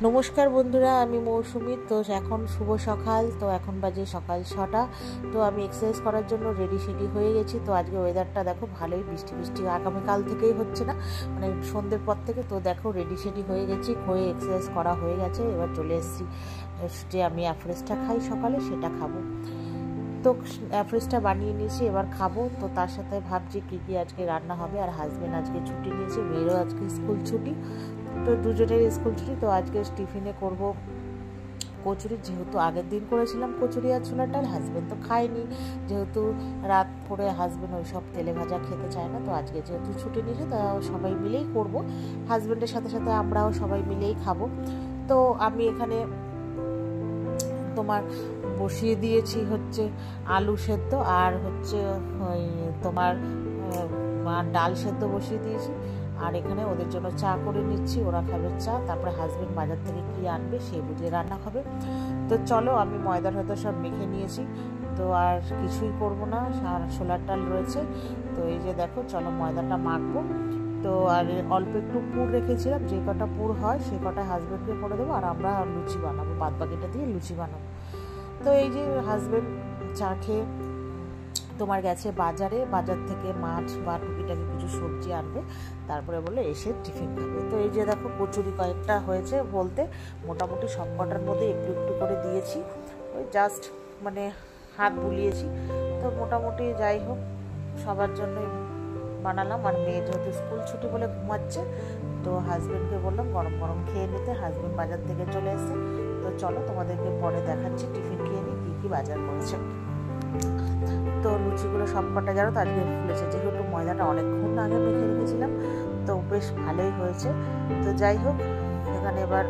নমস্কার বন্ধুরা, আমি মৌসুমি। তো এখন শুভ সকাল। তো এখন বাজে সকাল 6টা। তো আমি এক্সারসাইজ করার জন্য রেডি হয়ে গেছি। তো আজকে ওয়েদারটা দেখো ভালোই, বৃষ্টি বৃষ্টি আগামীকাল থেকেই হচ্ছে না, মানে সন্ধ্যের পর থেকে। তো দেখো রেডি হয়ে গেছি, হয়ে এক্সারসাইজ করা হয়ে গেছে। এবার চলে এসেছি যে আমি অ্যাফ্রেশটা খাই সকালে, সেটা খাবো। তো অ্যাফ্রেশটা বানিয়ে নিয়েছি, এবার খাবো। তো তার সাথে ভাবছি কী কী আজকে রান্না হবে। আর হাজব্যান্ড আজকে ছুটি নিয়েছে, মেয়েরও আজকে স্কুল ছুটি। তো দুজনের স্কুল ছুটি। তো আজকে টিফিনে করব কচুরি, যেহেতু আগের দিন করেছিলাম কচুরি আর ছোলার ডাল। হাজব্যান্ড তো খায়নি, যেহেতু রাত করে হাজব্যান্ড ওই সব তেলে ভাজা খেতে চায় না। তো আজকে যেহেতু ছুটি নিয়েছে, তা সবাই মিলেই করব। হাজব্যান্ডের সাথে সাথে আমরাও সবাই মিলেই খাবো। তো আমি এখানে তোমার বসিয়ে দিয়েছি হচ্ছে আলু সেদ্ধ, আর হচ্ছে ওই তোমার ডাল সেদ্ধ বসিয়ে দিয়েছি। আর এখানে ওদের জন্য চা করে নিচ্ছি, ওরা খাবে চা। তারপরে হাজব্যান্ড বাজার থেকে কী আনবে সে বুঝে রান্না হবে। তো চলো, আমি ময়দা টয়দা সব মেখে নিয়েছি। তো আর কিছুই করব না, আর ছোলার ডাল রয়েছে। তো এই যে দেখো, চলো ময়দাটা মাখবো। তো আর অল্প একটু পুর রেখেছিলাম, যে কটা পুর হয় সে কটা হাজব্যান্ডকে করে দেবো, আর আমরা লুচি বানাবো, বাদ বাকিটা দিয়ে লুচি বানাবো। তো এই যে হাজব্যান্ড চা খেয়ে তোমার গেছে বাজারে, বাজার থেকে মাছ বা টুকিটাকি কিছু সবজি আনবে, তারপরে বলে এসে টিফিন খাবে। তো এই যে দেখো, কচুরি কয়েকটা হয়েছে, বলতে মোটামুটি সব কটার মধ্যে একটু একটু করে দিয়েছি, ওই জাস্ট মানে হাত বুলিয়েছি। তো মোটামুটি যাই হোক, সবার জন্যই বানালাম। আর মেয়ে যেহেতু স্কুল ছুটি বলে ঘুমাচ্ছে, তো হাজব্যান্ডকে বললাম গরম গরম খেয়ে নিতে। হাজব্যান্ড বাজার থেকে চলে এসে। তো চলো তোমাদেরকে পরে দেখাচ্ছি টিফিন খেয়ে নিই কী কী বাজার করেছে। তো লুচিগুলো সব কটা জানো তো আজকে ফুলেছে, যেহেতু ময়দাটা অনেকক্ষণ আগে মেখে রেখেছিলাম। তো বেশ ভালোই হয়েছে। তো যাই হোক, এখানে এবার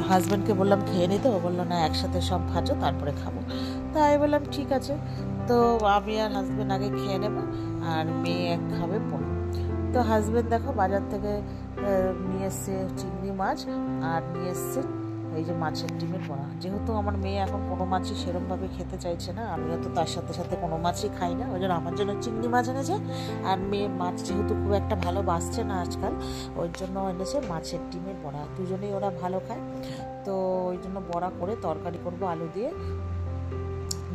হাজব্যান্ডকে বললাম খেয়ে নিতে। ও বললো না, একসাথে সব ভাজো তারপরে খাবো। তাই বললাম ঠিক আছে। তো আমি আর হাজব্যান্ড আগে খেয়ে নেবো, আর মেয়ে খাবে পরে। তো হাজব্যান্ড দেখো বাজার থেকে নিয়ে এসছে চিংড়ি মাছ, আর নিয়ে এসছে এই যে মাছের ডিমের বড়া। যেহেতু আমার মেয়ে এখন কোনো মাছই সেরমভাবে খেতে চাইছে না, আমিও তো তার সাথে সাথে কোনো মাছই খাই না, ওই জন্য আমার জন্য চিংড়ি মাছ এনেছে। আর মেয়ে মাছ যেহেতু খুব একটা ভালো বাসছে না আজকাল, ওই জন্য এনেছে মাছের ডিমের বড়া। দুজনেই ওরা ভালো খায়। তো ওই জন্য বড়া করে তরকারি করব আলু দিয়ে,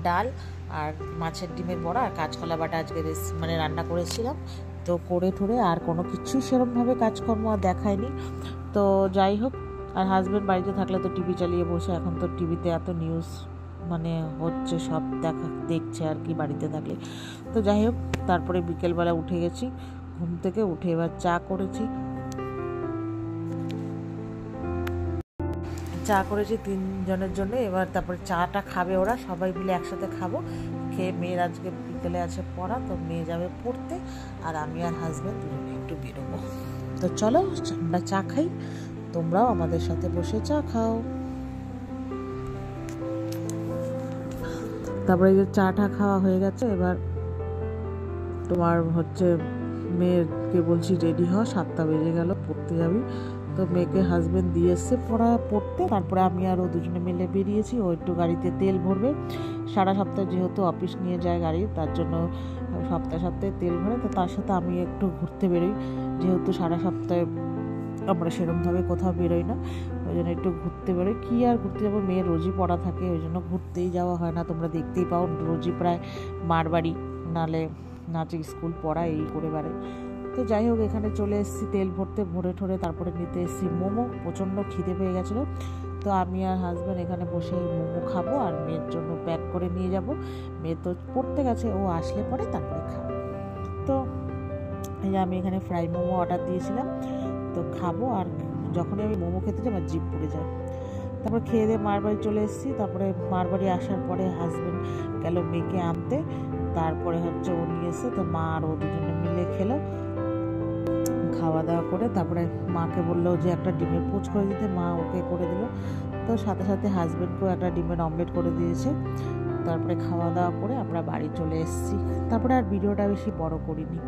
ডাল আর মাছের ডিমের বড়া, আর কাঁচকলা বাটা আজকে মানে রান্না করেছিলাম। তো করে ঠোরে আর কোনো কিছু সেরমভাবে কাজকর্ম দেখায়নি। তো যাই হোক, আর হাজব্যান্ড বাড়িতে থাকলে তো টিভি চালিয়ে বসে, এখন তো টিভিতে এত নিউজ মানে হচ্ছে, সব দেখছে আর কি বাড়িতে থাকলে। তো যাই হোক, তারপরে বিকেলবেলা উঠে গেছি ঘুম থেকে, উঠে এবার চা করেছি। চা করেছি 3 জনের জন্য। এবার তারপরে চাটা খাবে ওরা, সবাই মিলে একসাথে খাবো। খেয়ে মেয়ের আজকে বিকেলে আছে পড়া, তো মেয়ে যাবে পড়তে, আর আমি আর হাজব্যান্ড দুজনে একটু বেরোবো। তো চলো আমরা চা খাই, তোমরাও আমাদের সাথে বসে চা খাও। তারপরে যে চাটা খাওয়া হয়ে গেছে, এবার তোমার হচ্ছে মেয়েকে বলছি রেডি হ, 7টা বেজে গেল, পড়তে যাবি। তো মেয়েকে হাজব্যান্ড দিয়ে এসছে পড়তে। তারপরে আমি আর ও দুজনে মিলে বেরিয়েছি। ও একটু গাড়িতে তেল ভরবে, সারা সপ্তাহে যেহেতু অফিস নিয়ে যায় গাড়ি, তার জন্য সপ্তাহে সপ্তাহে তেল ভরে। তো তার সাথে আমি একটু ঘুরতে বেরোই, যেহেতু সারা সপ্তাহে আমরা সেরকমভাবে কোথাও বেরোই না, ওই জন্য একটু ঘুরতে বেরোই। কী আর ঘুরতে যাবো, মেয়ের রোজই পড়া থাকে, ওই জন্য ঘুরতেই যাওয়া হয় না। তোমরা দেখতেই পাও রোজই প্রায় মার বাড়ি নালে নাচে স্কুল পড়া এই করে বেড়াই। তো যাই হোক, এখানে চলে এসেছি তেল ভরতে, ভরে ঠরে তারপরে নিতে এসেছি মোমো। প্রচণ্ড খিদে পেয়ে গেছিলো। তো আমি আর হাজব্যান্ড এখানে বসে মোমো খাবো, আর মেয়ের জন্য প্যাক করে নিয়ে যাব। মেয়ে তো পড়তে গেছে, ও আসলে পরে তারপরে খাবো। তো এই যে আমি এখানে ফ্রাই মোমো অর্ডার দিয়েছিলাম, তো খাবো। আর যখনই আমি মোমো খেতে যাই আমার জিভ পুড়ে যায়। তারপর খেয়ে দিয়ে মার বাড়ি চলে এসেছি। তারপরে মার বাড়ি আসার পরে হাজব্যান্ড গেল মেয়েকে আনতে, তারপরে হচ্ছে ও নিয়ে এসে, তো মা আর ও দুজনে মিলে খেলো। খাওয়া দাওয়া করে তারপরে মাকে বললো যে একটা ডিমের পোচ করে দিতে, মা ওকে করে দিল। তো সাথে সাথে হাজব্যান্ডকেও একটা ডিমের অমলেট করে দিয়েছে। তারপরে খাওয়া দাওয়া করে আমরা বাড়ি চলে এসেছি। তারপরে আর ভিডিওটা বেশি বড় করিনি,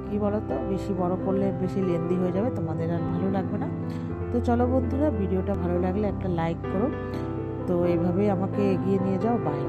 কি বলতো, বেশি বড় করলে বেশি লেন্দি হয়ে যাবে, তোমাদের আর ভালো লাগবে না। তো চলো বন্ধুরা, ভিডিওটা ভালো লাগলে একটা লাইক করো। তো এইভাবেই আমাকে এগিয়ে নিয়ে যাও। বাই।